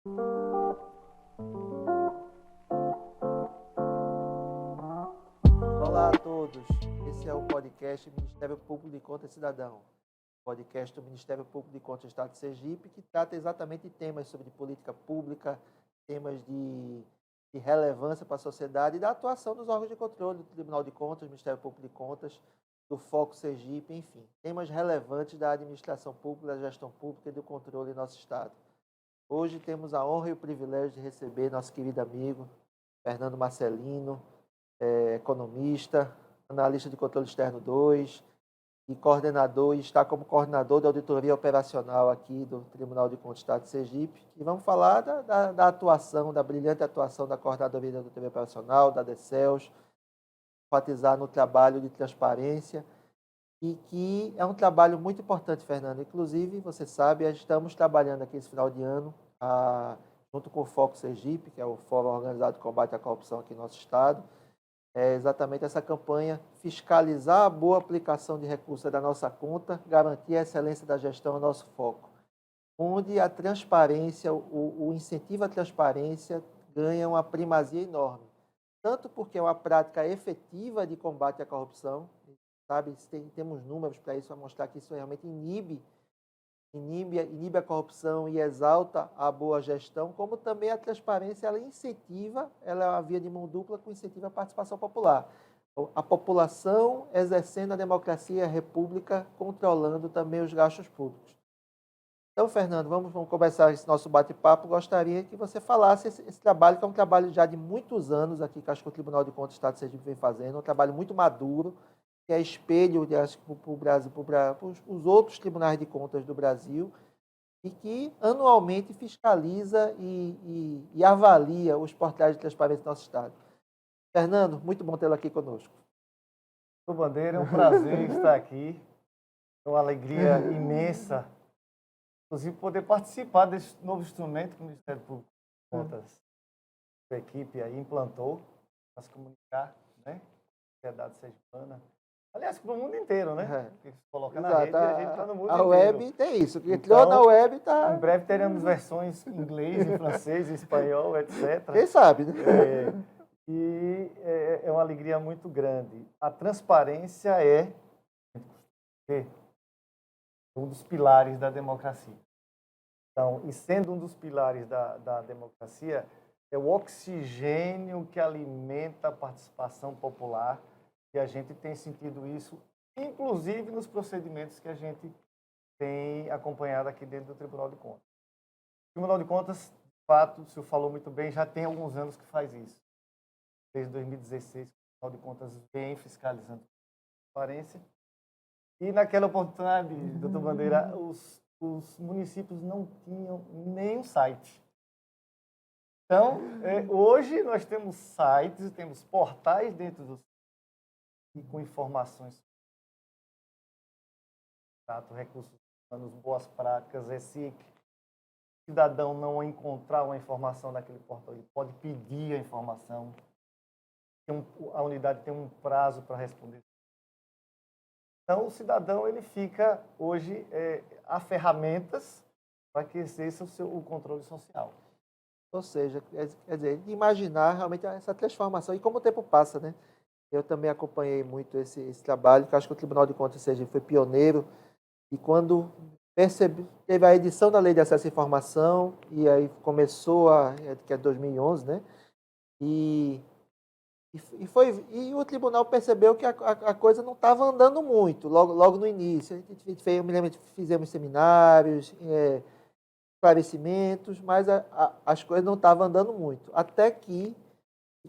Olá a todos, esse é o podcast Ministério Público de Contas Cidadão, podcast do Ministério Público de Contas do Estado de Sergipe, que trata exatamente de temas sobre política pública, temas de relevância para a sociedade e da atuação dos órgãos de controle, do Tribunal de Contas, do Ministério Público de Contas, do Foco Sergipe, enfim, temas relevantes da administração pública, da gestão pública e do controle em nosso Estado. Hoje temos a honra e o privilégio de receber nosso querido amigo Fernando Marcelino, economista, analista de controle externo 2 e coordenador, e está como coordenador da auditoria operacional aqui do Tribunal de Contas do Estado de Sergipe. E vamos falar da atuação, da brilhante atuação da coordenadoria da auditoria operacional, da DECELS, enfatizar no trabalho de transparência, e que é um trabalho muito importante, Fernando. Inclusive, você sabe, estamos trabalhando aqui esse final de ano, junto com o Foco Sergipe, que é o Fórum Organizado de Combate à Corrupção aqui no nosso estado, é exatamente essa campanha: fiscalizar a boa aplicação de recursos da nossa conta, garantir a excelência da gestão é nosso foco, onde a transparência, o incentivo à transparência ganha uma primazia enorme, tanto porque é uma prática efetiva de combate à corrupção, sabe? Temos números para isso, para mostrar que isso realmente inibe a corrupção e exalta a boa gestão, como também a transparência, ela incentiva, ela é uma via de mão dupla com incentivo à participação popular. A população exercendo a democracia e a república, controlando também os gastos públicos. Então, Fernando, vamos começar esse nosso bate-papo. Gostaria que você falasse esse trabalho, que é um trabalho já de muitos anos aqui, que acho que o Tribunal de Contas do Estado de Sergipe vem fazendo, um trabalho muito maduro, que é espelho para o Brasil, para os outros tribunais de contas do Brasil, e que anualmente fiscaliza e avalia os portais de transparência do nosso Estado. Fernando, muito bom tê-lo aqui conosco. Bandeira, é um prazer estar aqui. É uma alegria imensa, inclusive, poder participar desse novo instrumento que o Ministério Público de Contas, a equipe aí implantou, para se comunicar, né? Sociedade sergipana. Aliás, para o mundo inteiro, né? Porque se colocar na rede, a gente está no mundo inteiro. A web tem isso. Que entrou então, na web está... Em breve teremos versões em inglês, em francês, em espanhol, etc. Quem sabe, né? É uma alegria muito grande. A transparência é um dos pilares da democracia. Então, e sendo um dos pilares da democracia, é o oxigênio que alimenta a participação popular, e a gente tem sentido isso, inclusive nos procedimentos que a gente tem acompanhado aqui dentro do Tribunal de Contas. O Tribunal de Contas, de fato, o senhor falou muito bem, já tem alguns anos que faz isso. Desde 2016, o Tribunal de Contas vem fiscalizando a transparência. E naquela oportunidade, doutor Bandeira, os municípios não tinham nem um site. Então, hoje nós temos sites e temos portais dentro dos e com informações, recursos humanos, boas práticas, se o cidadão não encontrar uma informação naquele portal, ele pode pedir a informação. A unidade tem um prazo para responder. Então, o cidadão ele fica hoje a ferramentas para que exerça o controle social. Ou seja, quer dizer, imaginar realmente essa transformação e como o tempo passa, né? Eu também acompanhei muito esse trabalho, que acho que o Tribunal de Contas foi pioneiro, e quando teve a edição da Lei de Acesso à Informação, e aí começou, que é 2011, né? E o tribunal percebeu que a coisa não estava andando muito, logo no início. Eu me lembro que fizemos seminários, esclarecimentos, mas as coisas não estavam andando muito. Até que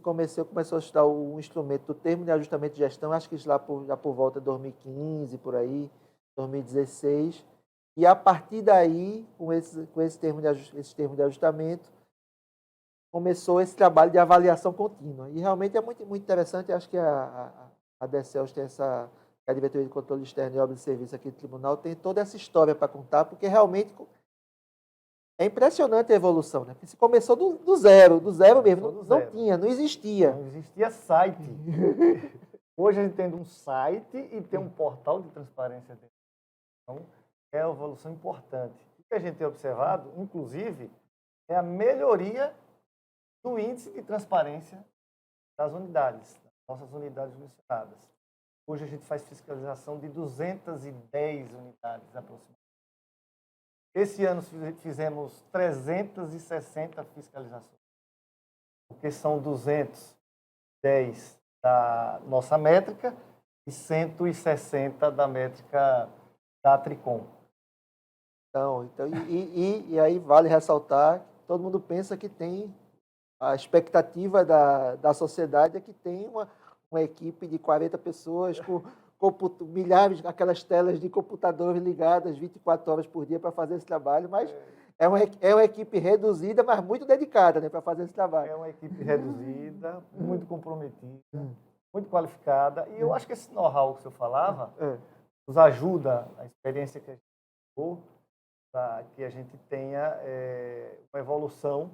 começou a estudar o instrumento do termo de ajustamento de gestão, acho que já por volta de 2015, por aí, 2016. E a partir daí, com esse termo de ajustamento, começou esse trabalho de avaliação contínua. E realmente é muito, muito interessante. Acho que a DECELS tem a Diretoria de Controle Externo e Obras de Serviço aqui do Tribunal, tem toda essa história para contar, porque realmente é impressionante a evolução, né? Porque se começou do zero mesmo, não existia. Não existia site. Hoje a gente tem um site e tem um portal de transparência dentro. Então, é uma evolução importante. O que a gente tem observado, inclusive, é a melhoria do índice de transparência das unidades, nossas unidades mencionadas. Hoje a gente faz fiscalização de 210 unidades aproximadamente. Esse ano fizemos 360 fiscalizações, porque são 210 da nossa métrica e 160 da métrica da Tricom. Então e aí vale ressaltar que todo mundo pensa que tem a expectativa da sociedade é que tem uma equipe de 40 pessoas com milhares, aquelas telas de computadores ligadas 24 horas por dia para fazer esse trabalho, mas é uma equipe reduzida, mas muito dedicada, né, para fazer esse trabalho. É uma equipe reduzida, muito comprometida, muito qualificada, e eu acho que esse know-how que o senhor falava nos ajuda, a experiência que a gente teve, para que a gente tenha uma evolução,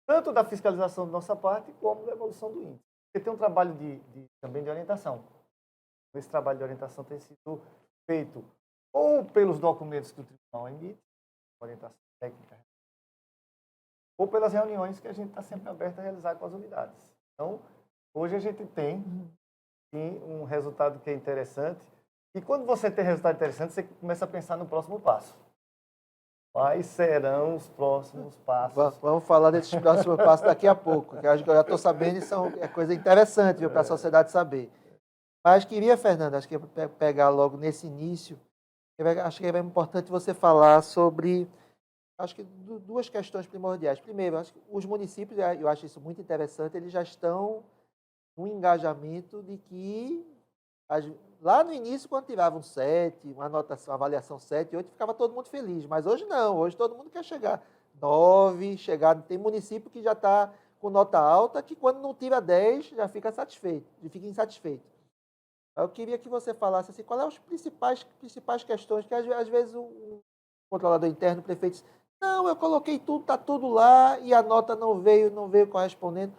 tanto da fiscalização da nossa parte, como da evolução do índice. Porque tem um trabalho também de orientação. Esse trabalho de orientação tem sido feito ou pelos documentos que o tribunal emite, orientação técnica, ou pelas reuniões que a gente está sempre aberto a realizar com as unidades. Então, hoje a gente tem sim, um resultado que é interessante. E quando você tem resultado interessante, você começa a pensar no próximo passo. Quais serão os próximos passos? Vamos falar desses próximos passos daqui a pouco, que eu acho que eu já estou sabendo e é coisa interessante para a sociedade saber. Mas queria, Fernando, acho que pegar logo nesse início, acho que é importante você falar sobre, acho que duas questões primordiais. Primeiro, acho que os municípios, eu acho isso muito interessante, eles já estão no engajamento de que, lá no início, quando tiravam 7, uma avaliação 7, 8, ficava todo mundo feliz. Mas hoje não, hoje todo mundo quer chegar 9, tem município que já está com nota alta, que quando não tira 10, já fica insatisfeito. Eu queria que você falasse assim, quais são as principais questões que às vezes o controlador interno, o prefeito diz, não, eu coloquei tudo, está tudo lá e a nota não veio correspondendo.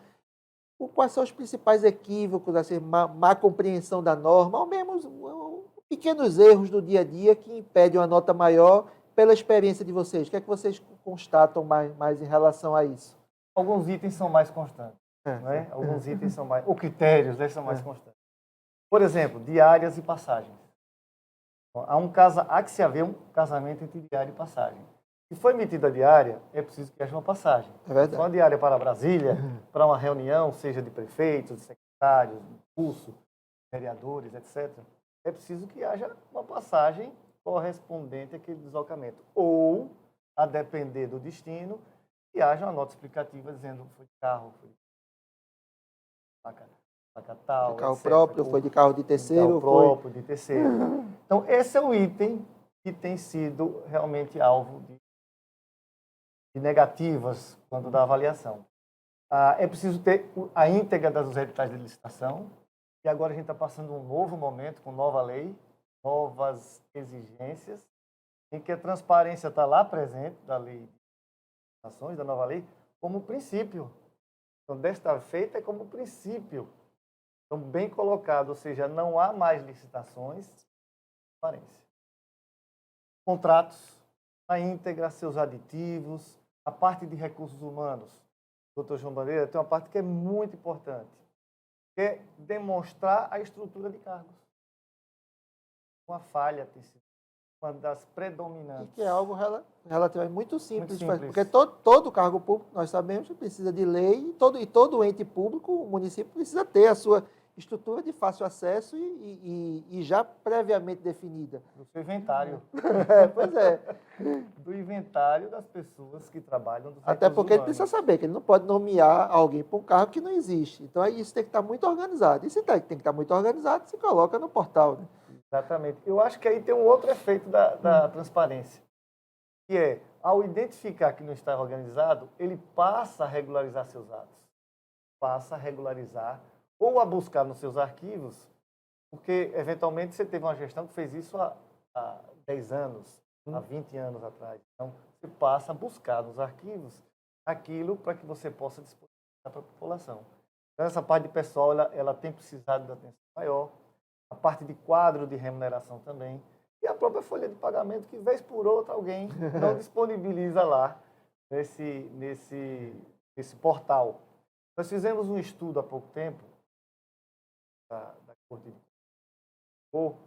Quais são os principais equívocos, assim, má compreensão da norma, ou mesmo pequenos erros do dia a dia que impedem uma nota maior pela experiência de vocês? O que é que vocês constatam mais em relação a isso? Alguns itens são mais constantes, não é? Alguns itens são mais... Ou critérios, né, são mais constantes. Por exemplo, diárias e passagens. Há que se haver um casamento entre diária e passagem. Se for emitida a diária, é preciso que haja uma passagem. É verdade. Se for uma diária para Brasília, para uma reunião, seja de prefeitos, de secretários, de curso, vereadores, etc., é preciso que haja uma passagem correspondente àquele deslocamento. Ou, a depender do destino, que haja uma nota explicativa dizendo foi de carro, foi de placa tal, de carro etc. próprio, foi de carro de terceiro. De carro próprio, de terceiro. Então, esse é o item que tem sido realmente alvo de negativas quando da avaliação. É preciso ter a íntegra das editais de licitação, e agora a gente está passando um novo momento com nova lei, novas exigências, em que a transparência está lá presente da lei de licitações, da nova lei, como princípio. Então, desta feita é como princípio. Então, bem colocado, ou seja, não há mais licitações, transparência. Contratos, a íntegra, seus aditivos, a parte de recursos humanos. O Dr. João Bandeira tem uma parte que é muito importante, que é demonstrar a estrutura de cargos. Uma falha tem sido uma das predominantes. E que é algo relativamente muito simples. Muito simples. Porque todo cargo público, nós sabemos, precisa de lei, e todo ente público, o município precisa ter a sua estrutura de fácil acesso e já previamente definida. Do seu inventário. Pois é. Do inventário das pessoas que trabalham. Até porque ele precisa saber que ele não pode nomear alguém para um cargo que não existe. Então, isso tem que estar muito organizado. E se tem que estar muito organizado, se coloca no portal. Né? Exatamente. Eu acho que aí tem um outro efeito da transparência, que é, ao identificar que não está organizado, ele passa a regularizar seus atos. Passa a regularizar ou a buscar nos seus arquivos, porque, eventualmente, você teve uma gestão que fez isso há 10 anos, há 20 anos atrás. Então, você passa a buscar nos arquivos aquilo para que você possa disponibilizar para a população. Então, essa parte de pessoal, ela tem precisado de atenção maior, a parte de quadro de remuneração também, e a própria folha de pagamento, que, vez por outra, alguém não disponibiliza lá nesse portal. Nós fizemos um estudo há pouco tempo da Corte de Contas,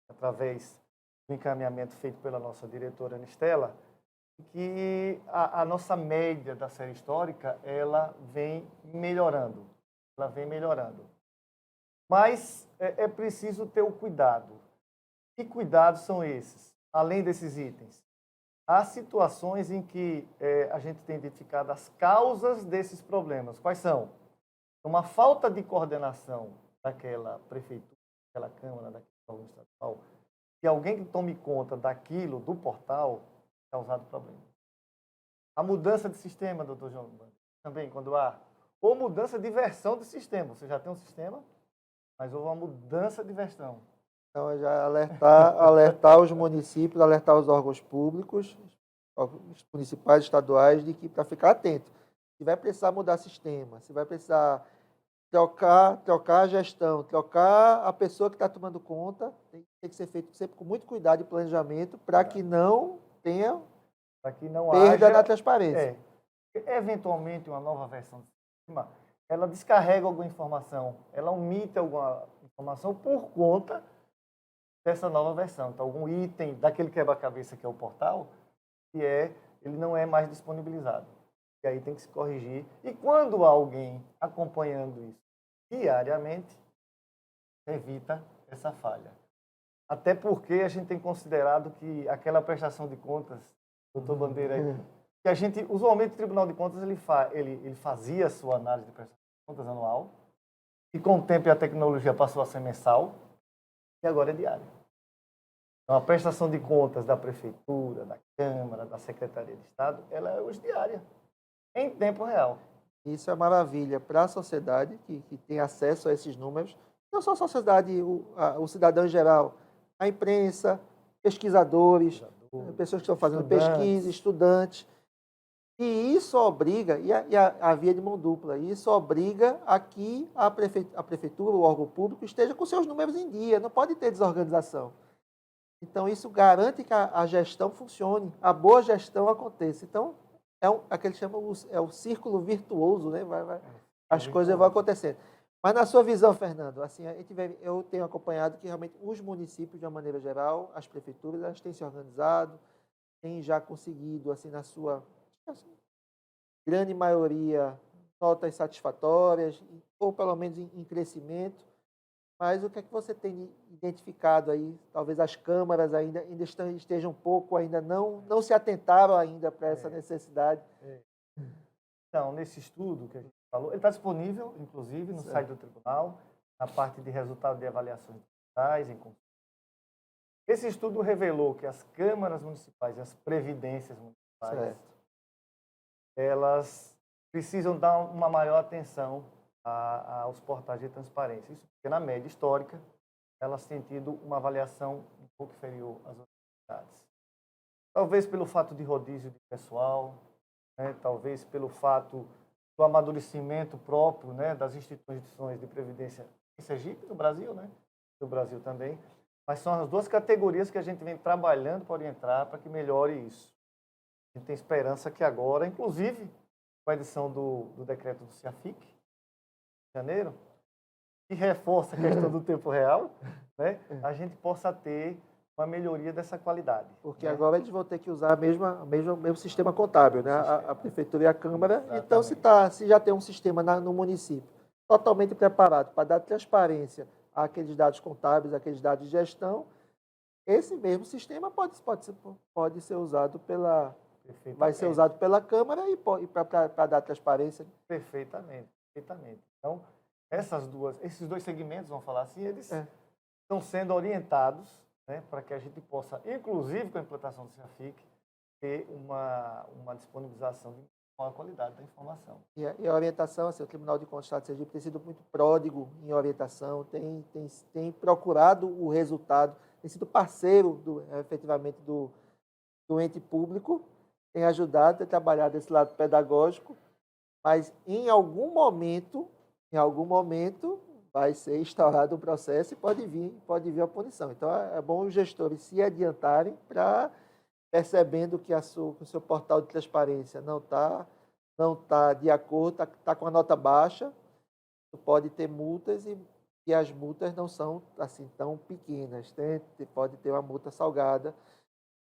através do encaminhamento feito pela nossa diretora Anistela, que a nossa média da série histórica ela vem melhorando. Mas é preciso ter o cuidado. Que cuidados são esses? Além desses itens, há situações em que a gente tem identificado as causas desses problemas. Quais são? Uma falta de coordenação daquela prefeitura, daquela Câmara, daquele órgão estadual, que alguém que tome conta daquilo, do portal, causado problema. A mudança de sistema, doutor João, também, quando há. Ou mudança de versão do sistema. Você já tem um sistema, mas houve uma mudança de versão. Então, é já alertar os municípios, alertar os órgãos públicos, os municipais, estaduais, de que para ficar atento. Se vai precisar mudar sistema, se vai precisar trocar a gestão, trocar a pessoa que está tomando conta, tem que ser feito sempre com muito cuidado e planejamento para que não tenha perda na transparência. Eventualmente, uma nova versão do sistema, ela descarrega alguma informação, ela omite alguma informação por conta dessa nova versão. Então, algum item daquele quebra-cabeça que é o portal, ele não é mais disponibilizado. E aí tem que se corrigir. E quando há alguém acompanhando isso diariamente, evita essa falha. Até porque a gente tem considerado que aquela prestação de contas, doutor Bandeira, que usualmente o Tribunal de Contas, ele fazia a sua análise de prestação de contas anual, e com o tempo a tecnologia passou a ser mensal, e agora é diária. Então, a prestação de contas da Prefeitura, da Câmara, da Secretaria de Estado, ela é hoje diária, em tempo real. Isso é maravilha para a sociedade, que tem acesso a esses números. Não só a sociedade, o cidadão em geral, a imprensa, pesquisadores, pessoas que estão fazendo pesquisa, estudantes. E isso obriga, e a via de mão dupla, isso obriga a que a prefeitura, o órgão público, esteja com seus números em dia, não pode ter desorganização. Então, isso garante que a gestão funcione, a boa gestão aconteça. Então, aquele chama o círculo virtuoso, né? As coisas vão acontecendo. Mas na sua visão, Fernando, assim, eu tenho acompanhado que realmente os municípios, de uma maneira geral, as prefeituras, elas têm se organizado, têm já conseguido, assim, na sua grande maioria, notas satisfatórias, ou pelo menos em crescimento. Mas o que é que você tem identificado aí? Talvez as câmaras ainda estejam um pouco, ainda não se atentaram ainda para essa necessidade. Então, nesse estudo que a gente falou, ele está disponível, inclusive, no site do tribunal, na parte de resultado de avaliações digitais. Esse estudo revelou que as câmaras municipais e as previdências municipais, elas precisam dar uma maior atenção aos portais de transparência. Isso porque, na média histórica, elas têm tido uma avaliação um pouco inferior às outras cidades. Talvez pelo fato de rodízio de pessoal, né? Talvez pelo fato do amadurecimento próprio, né, das instituições de previdência em Sergipe, no Brasil, né? No Brasil também. Mas são as duas categorias que a gente vem trabalhando para orientar para que melhore isso. A gente tem esperança que agora, inclusive, com a edição do decreto do CIAFIC, janeiro, que reforça a questão do tempo real, né? A gente possa ter uma melhoria dessa qualidade. Porque agora eles vão ter que usar o mesmo sistema contábil, né? A prefeitura e a Câmara. Exatamente. Então, se já tem um sistema no município totalmente preparado para dar transparência àqueles dados contábeis, àqueles dados de gestão, esse mesmo sistema pode ser usado vai ser usado pela Câmara e para dar transparência. Perfeitamente. Então, esses dois segmentos, vamos falar assim, eles estão sendo orientados, né, para que a gente possa, inclusive com a implantação do CIAFIC, ter uma disponibilização de maior qualidade da informação. E a orientação, assim, o Tribunal de Contas do Estado de Sergipe tem sido muito pródigo em orientação, tem procurado o resultado, tem sido parceiro, efetivamente, do ente público, tem ajudado a trabalhar desse lado pedagógico, mas em algum momento, vai ser instaurado um processo e pode vir a punição. Então, é bom os gestores se adiantarem para percebendo que que o seu portal de transparência não tá de acordo, está com a nota baixa, pode ter multas e as multas não são assim tão pequenas, né? Pode ter uma multa salgada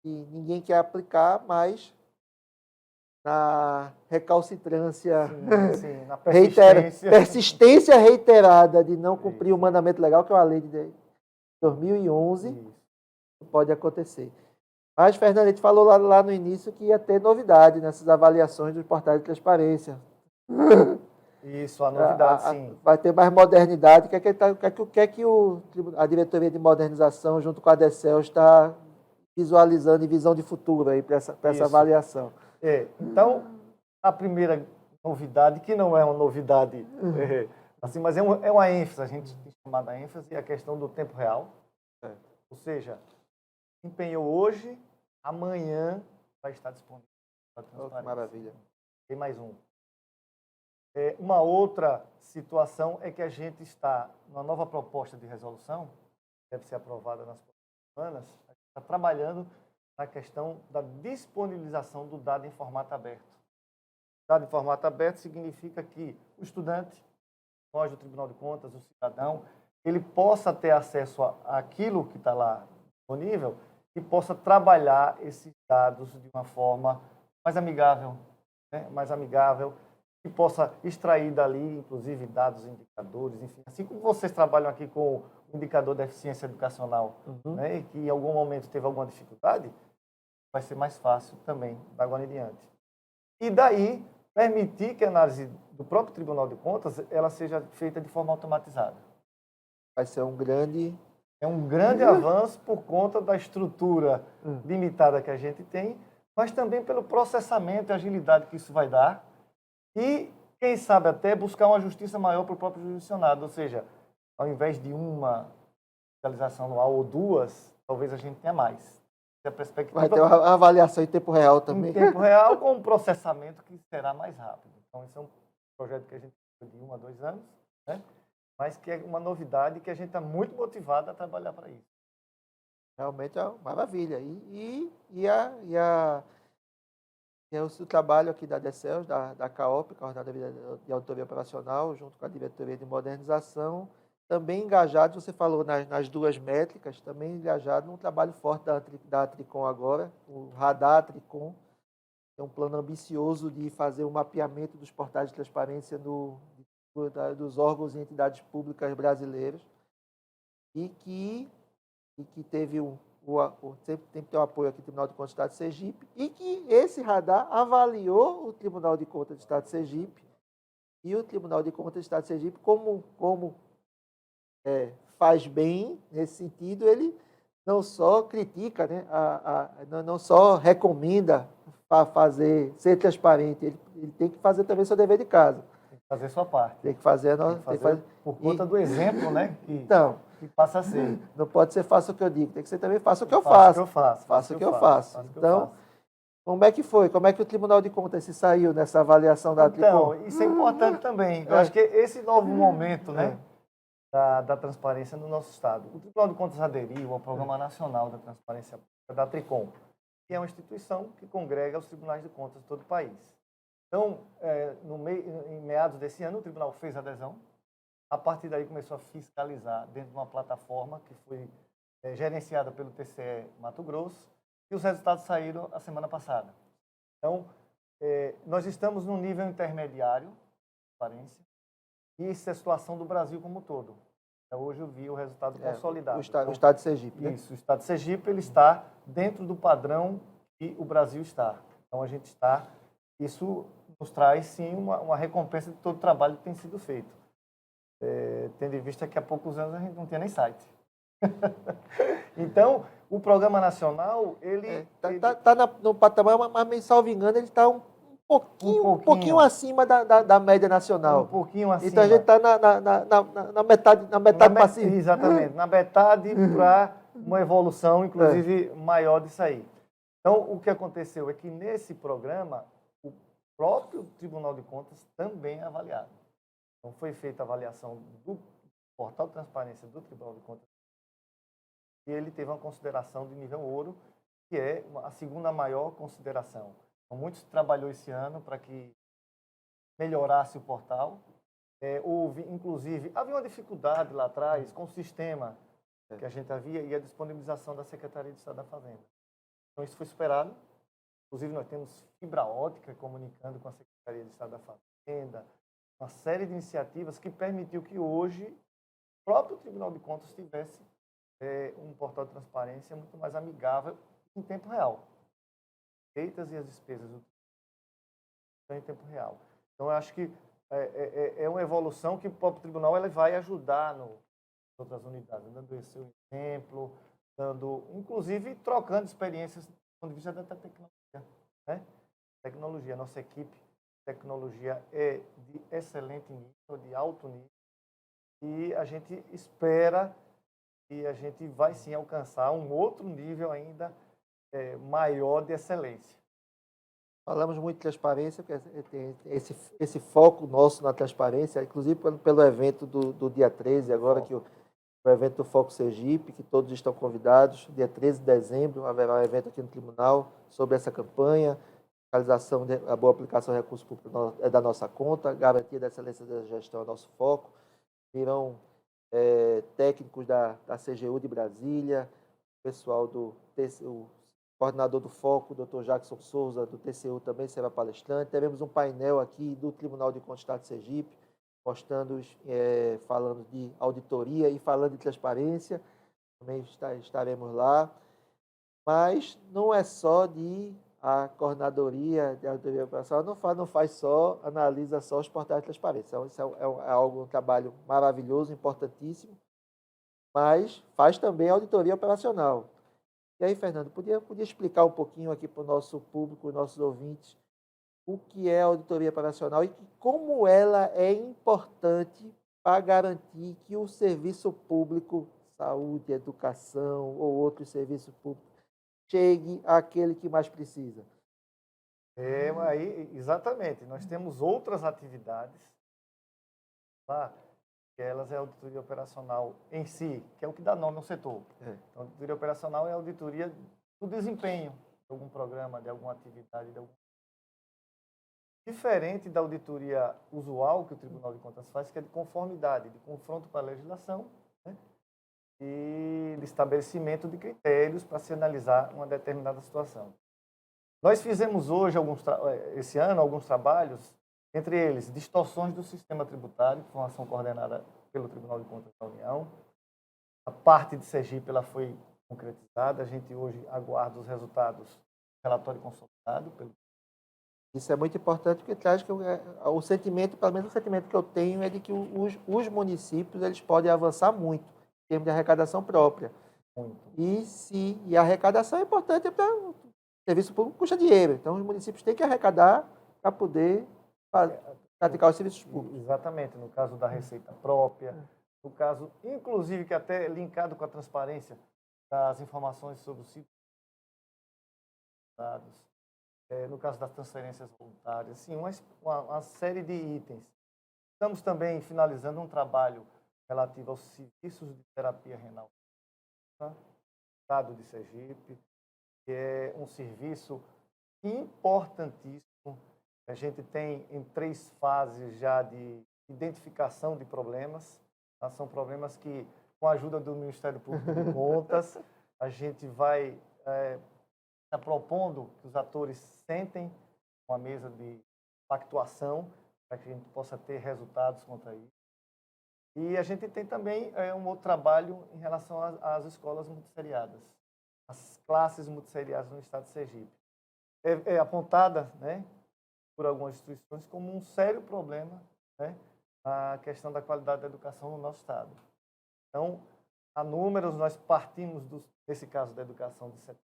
e ninguém quer aplicar, mas na recalcitrância, sim, na persistência. persistência reiterada de não cumprir o Isso. mandamento legal, que é uma lei de 2011, Isso. pode acontecer. Mas, Fernando, a gente falou lá no início que ia ter novidade nessas avaliações dos portais de transparência. Isso, a novidade, sim. Vai ter mais modernidade. O que é que a diretoria de modernização, junto com a DECEL, está visualizando em visão de futuro aí para essa avaliação? Então, a primeira novidade, que não é uma novidade assim, mas é uma ênfase, a gente tem chamado a ênfase, é a questão do tempo real. Ou seja, empenhou hoje, amanhã vai estar disponível. Oh, que maravilha. Tem mais um. Uma outra situação é que a gente está numa nova proposta de resolução, que deve ser aprovada nas próximas semanas, a gente está trabalhando na questão da disponibilização do dado em formato aberto. Dado em formato aberto significa que o estudante, nós do Tribunal de Contas, o cidadão, ele possa ter acesso àquilo que está lá disponível e possa trabalhar esses dados de uma forma mais amigável, né? Mais amigável, que possa extrair dali, inclusive, dados, indicadores, enfim. Assim como vocês trabalham aqui com o indicador de eficiência educacional, né, e que em algum momento teve alguma dificuldade, vai ser mais fácil também, da agora em diante. E daí, permitir que a análise do próprio Tribunal de Contas ela seja feita de forma automatizada. Vai ser um grande... É um grande avanço por conta da estrutura limitada que a gente tem, mas também pelo processamento e agilidade que isso vai dar. E, quem sabe, até buscar uma justiça maior para o próprio jurisdicionado. Ou seja, ao invés de uma fiscalização anual ou duas, talvez a gente tenha mais. A perspectiva vai ter uma avaliação em tempo real também. Em tempo real, com um processamento que será mais rápido. Então, esse é um projeto que a gente tem de 1 a 2 anos, né? Mas que é uma novidade que a gente está muito motivado a trabalhar para isso. Realmente é uma maravilha. O trabalho aqui da DECEL, da CAOP, Coordenadoria de Auditoria Operacional, junto com a Diretoria de Modernização, também engajado, você falou nas duas métricas, também engajado num trabalho forte da Tricom agora, o Radar Tricom, é um plano ambicioso de fazer um mapeamento dos portais de transparência dos órgãos e entidades públicas brasileiros e que teve sempre tem que ter o apoio aqui do Tribunal de Contas do Estado de Sergipe, e que esse radar avaliou o Tribunal de Contas do Estado de Sergipe, e o Tribunal de Contas do Estado de Sergipe, como faz bem nesse sentido, ele não só critica, né, não só recomenda para ser transparente, ele tem que fazer também seu dever de casa. Tem que fazer sua parte. Tem que fazer, por conta do exemplo, né? Que passa a ser. Não pode ser faça o que eu digo, tem que ser também faça o que eu faço. Faça o que eu faço. Então, como é que foi? Como é que o Tribunal de Contas se saiu nessa avaliação da Tricom? Então, isso é importante também. Eu acho que esse novo momento, né, da transparência no nosso Estado. O Tribunal de Contas aderiu ao Programa Nacional da Transparência da Tricom, que é uma instituição que congrega os tribunais de contas de todo o país. Então, em meados desse ano, o tribunal fez adesão. A partir daí começou a fiscalizar dentro de uma plataforma que foi gerenciada pelo TCE Mato Grosso, e os resultados saíram a semana passada. Então, nós estamos no nível intermediário de transparência, e isso é a situação do Brasil como um todo. Então, hoje eu vi o resultado consolidado. O Estado de Sergipe, né? Isso, o Estado de Sergipe ele está dentro do padrão que o Brasil está. Então, a gente está... Isso nos traz, sim, uma recompensa de todo o trabalho que tem sido feito. Tendo em vista que há poucos anos a gente não tinha nem site. Então, o Programa Nacional, ele... Está no patamar, mas, salvo engano, ele está um pouquinho acima da média nacional. Um pouquinho acima. Então, a gente está na metade passiva. Exatamente, na metade para uma evolução, inclusive, maior disso aí. Então, o que aconteceu é que, nesse programa, o próprio Tribunal de Contas também é avaliado. Então, foi feita a avaliação do portal de transparência do Tribunal de Contas e ele teve uma consideração de nível ouro, que é a segunda maior consideração. Então, muito se trabalhou esse ano para que melhorasse o portal. Inclusive, havia uma dificuldade lá atrás com o sistema que a gente havia e a disponibilização da Secretaria de Estado da Fazenda. Então, isso foi superado. Inclusive, nós temos fibra ótica comunicando com a Secretaria de Estado da Fazenda, uma série de iniciativas que permitiu que hoje o próprio Tribunal de Contas tivesse um portal de transparência muito mais amigável em tempo real. Receitas e as despesas em tempo real. Então, eu acho que é uma evolução que o próprio tribunal ele vai ajudar nas outras unidades, dando esse seu exemplo, inclusive trocando experiências do ponto de vista da tecnologia. Né? Tecnologia, nossa equipe de tecnologia é de excelente nível, de alto nível, e a gente espera que a gente vai sim alcançar um outro nível ainda maior de excelência. Falamos muito de transparência, porque tem esse foco nosso na transparência, inclusive pelo evento do dia 13, agora que o evento do Foco Sergipe, que todos estão convidados. Dia 13 de dezembro haverá um evento aqui no Tribunal sobre essa campanha, fiscalização a boa aplicação de recursos públicos é da nossa conta, garantia da excelência da gestão é nosso foco. Virão técnicos da CGU de Brasília, pessoal do coordenador do Foco, o Dr. Jackson Souza, do TCU, também será palestrante. Teremos um painel aqui do Tribunal de Contas do Estado de Sergipe, mostrando, falando de auditoria e falando de transparência. Também estaremos lá. Mas não é só a coordenadoria de auditoria operacional, não faz só, analisa só os portais de transparência. Isso é um trabalho maravilhoso, importantíssimo, mas faz também a auditoria operacional. E aí, Fernando, podia explicar um pouquinho aqui para o nosso público, os nossos ouvintes, o que é a auditoria operacional e como ela é importante para garantir que o serviço público, saúde, educação ou outros serviços públicos, chegue àquele que mais precisa? Exatamente. Nós temos outras atividades, tá? Que elas é a auditoria operacional em si, que é o que dá nome ao setor. Então, a auditoria operacional é a auditoria do desempenho de algum programa, de alguma atividade. Diferente da auditoria usual que o Tribunal de Contas faz, que é de conformidade, de confronto com a legislação, né? E de estabelecimento de critérios para se analisar uma determinada situação. Nós fizemos hoje, esse ano, alguns trabalhos, entre eles, distorções do sistema tributário, que foi uma ação coordenada pelo Tribunal de Contas da União. A parte de Sergipe ela foi concretizada, a gente hoje aguarda os resultados do relatório consolidado. Isso é muito importante, porque traz que o sentimento, pelo menos o sentimento que eu tenho, é de que os municípios eles podem avançar muito em termos de arrecadação própria. Muito. E a arrecadação é importante para o serviço público, custa dinheiro. Então, os municípios têm que arrecadar para poder praticar os serviços públicos. Exatamente, no caso da receita própria, no caso, inclusive, que até linkado com a transparência das informações sobre os dados, no caso das transferências voluntárias, assim, uma série de itens. Estamos também finalizando um trabalho relativo aos serviços de terapia renal no estado de Sergipe, que é um serviço importantíssimo. A gente tem em 3 fases já de identificação de problemas. São problemas que, com a ajuda do Ministério Público de Contas, a gente vai está propondo que os atores sentem uma mesa de pactuação para que a gente possa ter resultados contra isso. E a gente tem também um outro trabalho em relação às escolas multisseriadas, as classes multisseriadas no estado de Sergipe. É apontada, né, por algumas instituições como um sério problema, né, a questão da qualidade da educação no nosso estado. Então, a números, nós partimos, nesse caso da educação, de 70.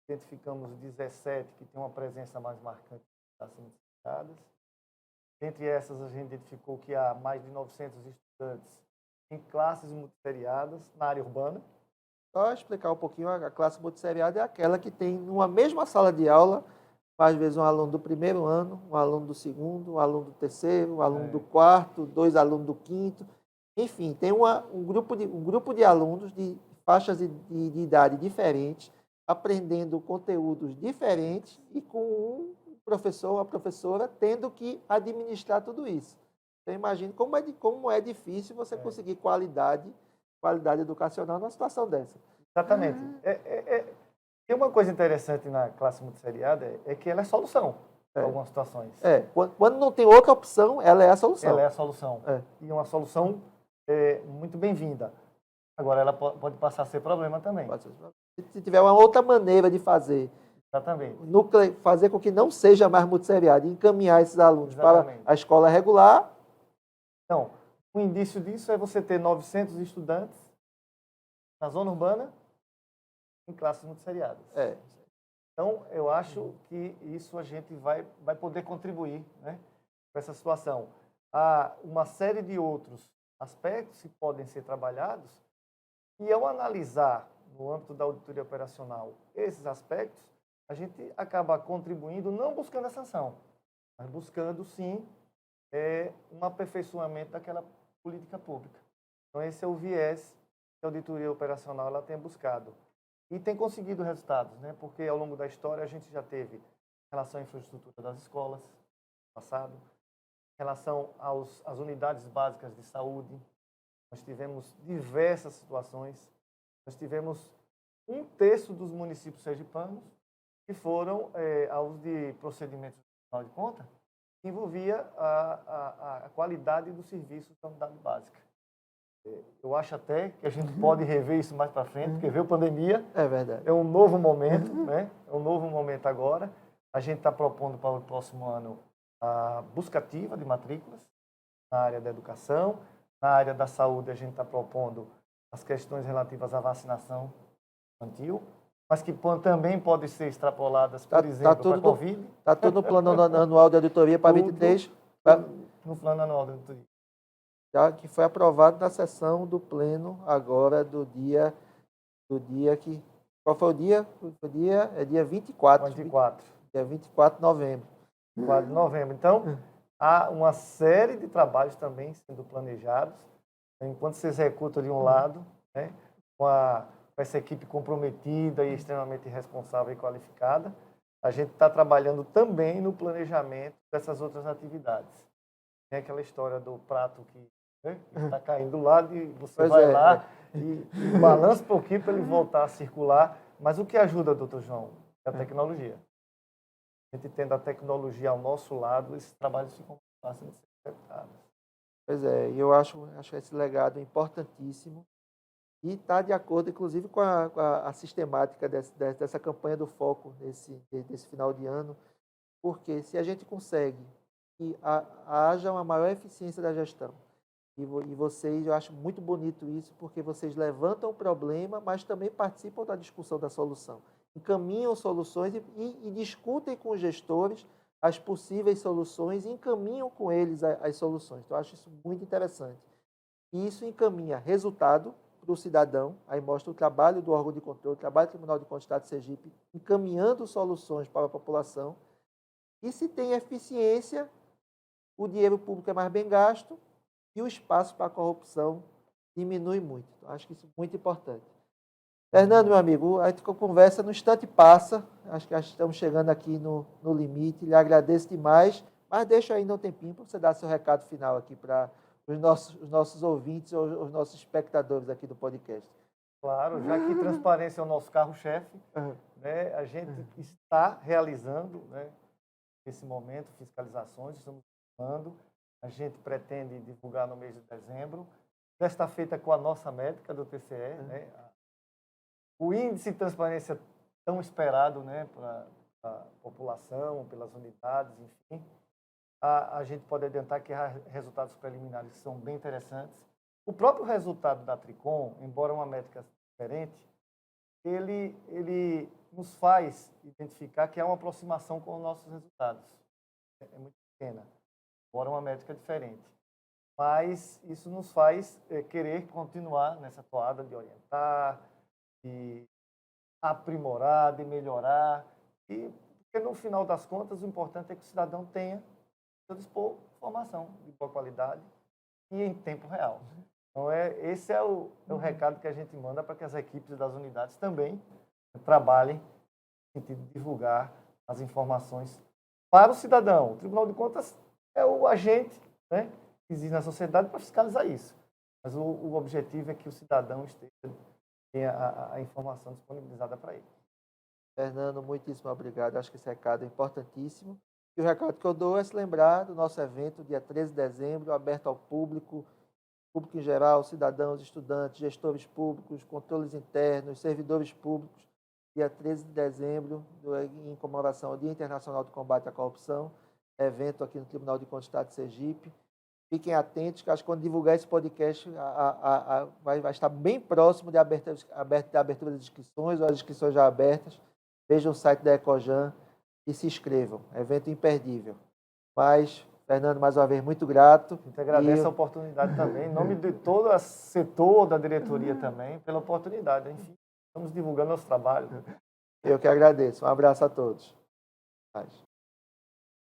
Identificamos 17 que tem uma presença mais marcante das multisseriadas. Entre essas, a gente identificou que há mais de 900 estudantes em classes multisseriadas na área urbana. Só explicar um pouquinho, a classe multisseriada é aquela que tem numa mesma sala de aula, às vezes um aluno do primeiro ano, um aluno do segundo, um aluno do terceiro, um aluno do quarto, 2 alunos do quinto. Enfim, tem um grupo de alunos de faixas de idade diferentes, aprendendo conteúdos diferentes e com um professor ou uma professora tendo que administrar tudo isso. Então, imagine como é difícil você conseguir qualidade educacional numa situação dessa. Exatamente. Tem uma coisa interessante na classe multisseriada, é que ela é solução para algumas situações. Quando não tem outra opção, ela é a solução. Ela é a solução. E uma solução muito bem-vinda. Agora, ela pode passar a ser problema também. Se tiver uma outra maneira de fazer, exatamente, fazer com que não seja mais multisseriado, encaminhar esses alunos para a escola regular. Então, o indício disso é você ter 900 estudantes na zona urbana em classes multisseriadas. Então, eu acho que isso a gente vai poder contribuir, né, com essa situação. Há uma série de outros aspectos que podem ser trabalhados e, ao analisar, no âmbito da auditoria operacional, esses aspectos, a gente acaba contribuindo, não buscando a sanção, mas buscando, sim, um aperfeiçoamento daquela política pública. Então, esse é o viés que a auditoria operacional ela tem buscado. E tem conseguido resultados, né? Porque ao longo da história a gente já teve em relação à infraestrutura das escolas, no passado, em relação às unidades básicas de saúde, nós tivemos diversas situações, nós tivemos 1/3 dos municípios sergipanos que foram alvos de procedimentos de Tribunal de Contas que envolvia a qualidade do serviço da unidade básica. Eu acho até que a gente pode rever isso mais para frente, porque veio pandemia. É verdade. É um novo momento, né? É um novo momento agora. A gente está propondo para o próximo ano a busca ativa de matrículas na área da educação. Na área da saúde, a gente está propondo as questões relativas à vacinação infantil, mas que também podem ser extrapoladas, por exemplo, para a Covid. Está tudo no plano anual de auditoria para 23. No plano anual de auditoria. Que foi aprovado na sessão do Pleno agora do dia que... Qual foi o dia? É dia 24. 24. Dia 24 de novembro. 24 de novembro. Então, há uma série de trabalhos também sendo planejados, enquanto se executa de um lado, né, com essa equipe comprometida e extremamente responsável e qualificada, a gente está trabalhando também no planejamento dessas outras atividades. Tem aquela história do prato que está caindo do lado e você vai lá e balança um pouquinho para ele voltar a circular. Mas o que ajuda, doutor João, é a tecnologia. A gente tendo a tecnologia ao nosso lado, esses trabalhos ficam fáceis de ser executados. Pois é, e eu acho esse legado importantíssimo e está de acordo, inclusive, com a sistemática dessa campanha do Foco desse final de ano, porque se a gente consegue que haja uma maior eficiência da gestão, e vocês, eu acho muito bonito isso, porque vocês levantam o problema, mas também participam da discussão da solução. Encaminham soluções e discutem com os gestores as possíveis soluções e encaminham com eles as soluções. Então, eu acho isso muito interessante. E isso encaminha resultado para o cidadão, aí mostra o trabalho do órgão de controle, o trabalho do Tribunal de Contas do Estado de Sergipe, encaminhando soluções para a população. E se tem eficiência, o dinheiro público é mais bem gasto, e o espaço para a corrupção diminui muito. Então, acho que isso é muito importante. Fernando, meu amigo, a conversa no instante passa. Acho que estamos chegando aqui no limite. Lhe agradeço demais, mas deixa ainda um tempinho para você dar seu recado final aqui para os nossos ouvintes, os nossos espectadores aqui do podcast. Claro, já que transparência é o nosso carro-chefe, né, a gente está realizando, né, nesse momento fiscalizações, estamos falando. A gente pretende divulgar no mês de dezembro. Desta feita com a nossa médica do TCE, né? O índice de transparência tão esperado, né, para a população, pelas unidades, enfim. A gente pode adiantar que há resultados preliminares que são bem interessantes. O próprio resultado da Tricom, embora uma métrica diferente, ele nos faz identificar que há uma aproximação com os nossos resultados. É muito pequena, embora uma métrica diferente. Mas isso nos faz querer continuar nessa toada de orientar, de aprimorar, de melhorar. Porque no final das contas, o importante é que o cidadão tenha, ao dispor, informação de boa qualidade e em tempo real. Então, esse é o recado que a gente manda para que as equipes das unidades também trabalhem no sentido de divulgar as informações para o cidadão. O Tribunal de Contas é o agente, né, que existe na sociedade para fiscalizar isso. Mas o objetivo é que o cidadão tenha a informação disponibilizada para ele. Fernando, muitíssimo obrigado. Acho que esse recado é importantíssimo. E o recado que eu dou é se lembrar do nosso evento, dia 13 de dezembro, aberto ao público em geral, cidadãos, estudantes, gestores públicos, controles internos, servidores públicos, dia 13 de dezembro, em comemoração ao Dia Internacional do Combate à Corrupção, evento aqui no Tribunal de Contas do Estado de Sergipe. Fiquem atentos, que acho que quando divulgar esse podcast vai estar bem próximo da abertura das inscrições, ou as inscrições já abertas. Vejam o site da Ecojan e se inscrevam. Evento imperdível. Mas, Fernando, mais uma vez, muito grato. A gente agradece a oportunidade também, em nome de todo o setor da diretoria também, pela oportunidade. Enfim, estamos divulgando nosso trabalho. Eu que agradeço. Um abraço a todos.